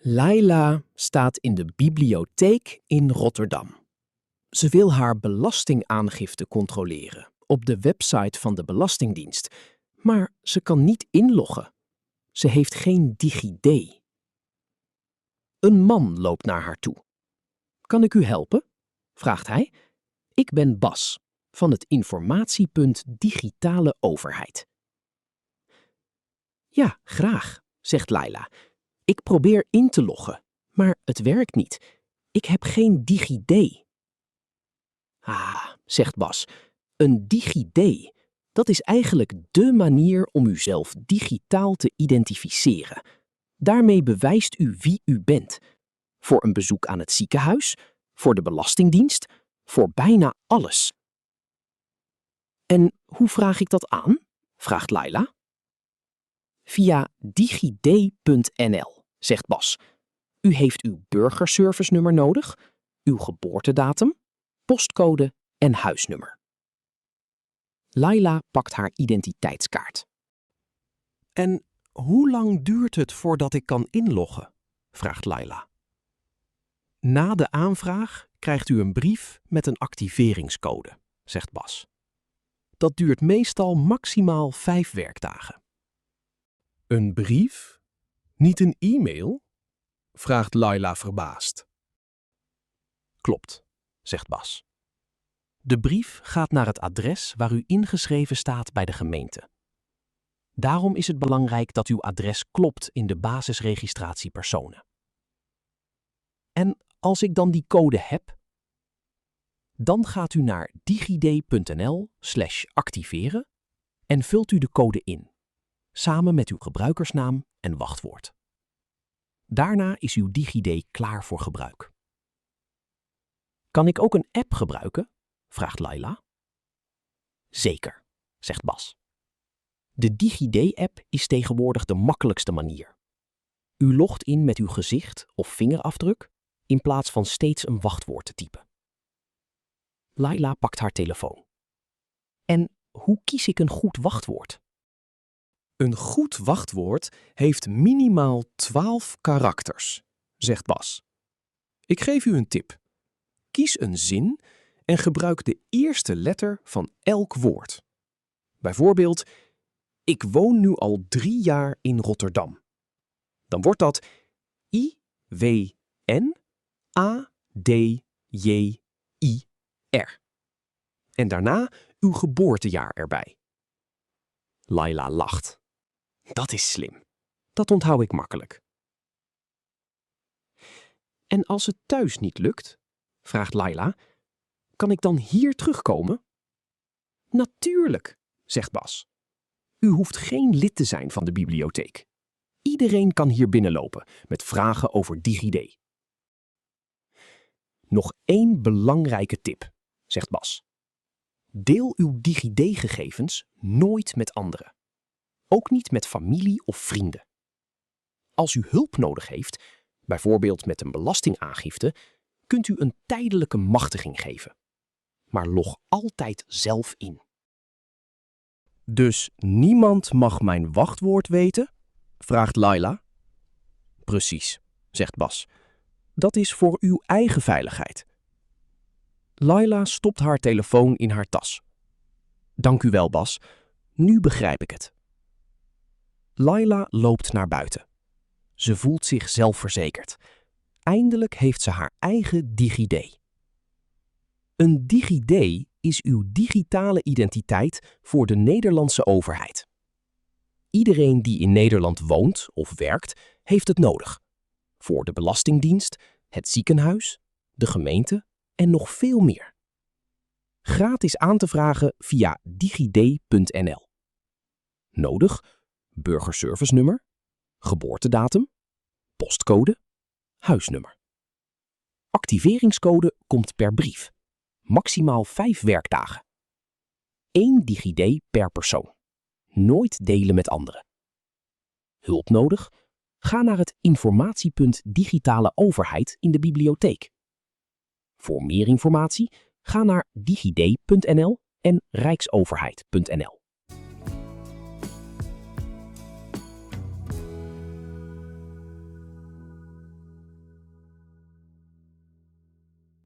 Laila staat in de bibliotheek in Rotterdam. Ze wil haar belastingaangifte controleren op de website van de Belastingdienst, maar ze kan niet inloggen. Ze heeft geen DigiD. Een man loopt naar haar toe. "Kan ik u helpen?" vraagt hij. "Ik ben Bas, van het informatiepunt Digitale Overheid." "Ja, graag," zegt Laila. "Ik probeer in te loggen, maar het werkt niet. Ik heb geen DigiD." "Ah," zegt Bas, "een DigiD, dat is eigenlijk dé manier om uzelf digitaal te identificeren. Daarmee bewijst u wie u bent. Voor een bezoek aan het ziekenhuis, voor de Belastingdienst, voor bijna alles." "En hoe vraag ik dat aan?" vraagt Laila. "Via digid.nl, zegt Bas. "U heeft uw burgerservice-nummer nodig, uw geboortedatum, postcode en huisnummer." Laila pakt haar identiteitskaart. En hoe lang duurt het voordat ik kan inloggen? Vraagt Laila. Na de aanvraag krijgt u een brief met een activeringscode, zegt Bas. Dat duurt meestal maximaal 5 werkdagen. Een brief? Niet een e-mail? Vraagt Laila verbaasd. Klopt, zegt Bas. De brief gaat naar het adres waar u ingeschreven staat bij de gemeente. Daarom is het belangrijk dat uw adres klopt in de basisregistratie personen. En als ik dan die code heb, dan gaat u naar digid.nl/activeren en vult u de code in, samen met uw gebruikersnaam en wachtwoord. Daarna is uw DigiD klaar voor gebruik. "Kan ik ook een app gebruiken?" vraagt Laila. "Zeker," zegt Bas. De DigiD-app is tegenwoordig de makkelijkste manier. U logt in met uw gezicht of vingerafdruk in plaats van steeds een wachtwoord te typen. Laila pakt haar telefoon. "En hoe kies ik een goed wachtwoord?" Een goed wachtwoord heeft minimaal 12 karakters, zegt Bas. Ik geef u een tip. Kies een zin en gebruik de eerste letter van elk woord. Bijvoorbeeld, ik woon nu al 3 jaar in Rotterdam. Dan wordt dat IWNADJIR. En daarna uw geboortejaar erbij. Laila lacht. Dat is slim. Dat onthoud ik makkelijk. "En als het thuis niet lukt?" vraagt Laila. "Kan ik dan hier terugkomen?" "Natuurlijk," zegt Bas. "U hoeft geen lid te zijn van de bibliotheek. Iedereen kan hier binnenlopen met vragen over DigiD." "Nog 1 belangrijke tip," zegt Bas. "Deel uw DigiD-gegevens nooit met anderen. Ook niet met familie of vrienden. Als u hulp nodig heeft, bijvoorbeeld met een belastingaangifte, kunt u een tijdelijke machtiging geven. Maar log altijd zelf in." Dus niemand mag mijn wachtwoord weten? Vraagt Laila. Precies, zegt Bas. Dat is voor uw eigen veiligheid. Laila stopt haar telefoon in haar tas. Dank u wel, Bas. Nu begrijp ik het. Laila loopt naar buiten. Ze voelt zich zelfverzekerd. Eindelijk heeft ze haar eigen DigiD. Een DigiD is uw digitale identiteit voor de Nederlandse overheid. Iedereen die in Nederland woont of werkt, heeft het nodig. Voor de Belastingdienst, het ziekenhuis, de gemeente en nog veel meer. Gratis aan te vragen via digid.nl. Nodig: burgerservice-nummer, geboortedatum, postcode, huisnummer. Activeringscode komt per brief. Maximaal 5 werkdagen. 1 DigiD per persoon. Nooit delen met anderen. Hulp nodig? Ga naar het informatiepunt Digitale Overheid in de bibliotheek. Voor meer informatie ga naar digid.nl en rijksoverheid.nl.